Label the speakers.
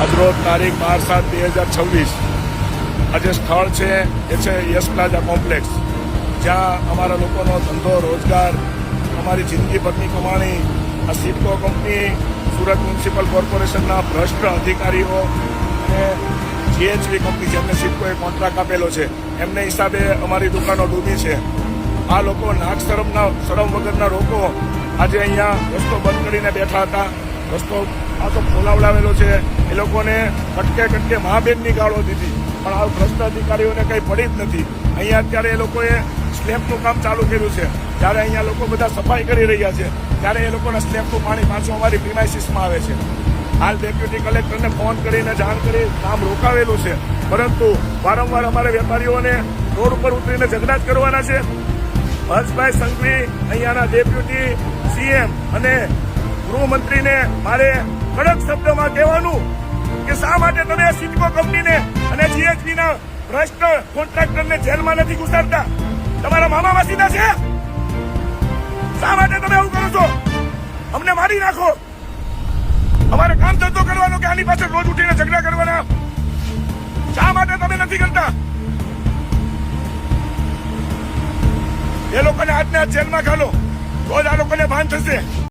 Speaker 1: આજરોજ તારીખ 12/7/2026 આજે સ્થળ છે એ છે યસ પ્લાઝા કોમ્પ્લેક્સ, જ્યાં અમારા લોકોનો ધંધો રોજગાર, અમારી જિંદગીભરની કમાણી, આ સિડકો કંપની, સુરત મ્યુનિસિપલ કોર્પોરેશનના ભ્રષ્ટ અધિકારીઓ અને જીએચવી કંપની જેમને સિડકોએ કોન્ટ્રાક્ટ આપેલો છે એમને હિસાબે અમારી દુકાનો ડૂબી છે. આ લોકો નાક શરમ વગરના લોકો આજે અહીંયા રસ્તો બંધ કરીને બેઠા હતા. રસ્તો આ તો ખોલાવડાવેલો છે. એ લોકોને કટકે મા બેનની ગાળો દીધી, પણ આ ભ્રષ્ટ અધિકારીઓને કંઈ પડી જ નથી. અહીંયા અત્યારે એ લોકોએ સ્લેબનું કામ ચાલુ કર્યું છે. ત્યારે અહીંયા લોકો બધા સફાઈ કરી રહ્યા છે, ત્યારે એ લોકોના સ્લેબનું પાણી પાછું અમારી પ્રિમાઇસીસમાં આવે છે. હાલ ડેપ્યુટી કલેક્ટરને ફોન કરીને જાણ કરી કામ રોકાવેલું છે, પરંતુ વારંવાર અમારે વેપારીઓને રોડ ઉપર ઉતરીને ઝઘડા જ કરવાના છે. હર્ષભાઈ સંઘવી અહીંયાના ડેપ્યુટી સીએમ અને ગૃહમંત્રીને મારે કડક શબ્દમાં કહેવાનું કે શા માટે તમે સિડકો કંપનીને અને જીએચબીના ભ્રષ્ટ કોન્ટ્રાક્ટરને જેલમાં નથી ઘુસાડતા? તમારા મામા માસીના છે? શા માટે તમે આવું કરો છો? અમને મારી નાખો. અમારે કામ ધંધો કરવાનો કે આની પાછળ રોજ ઉઠીને ઝઘડા કરવાના? શા માટે તમે નથી કરતા? એ લોકોને આજને જેલમાં ઘાલો, રોજ આ લોકોને ભાન થશે.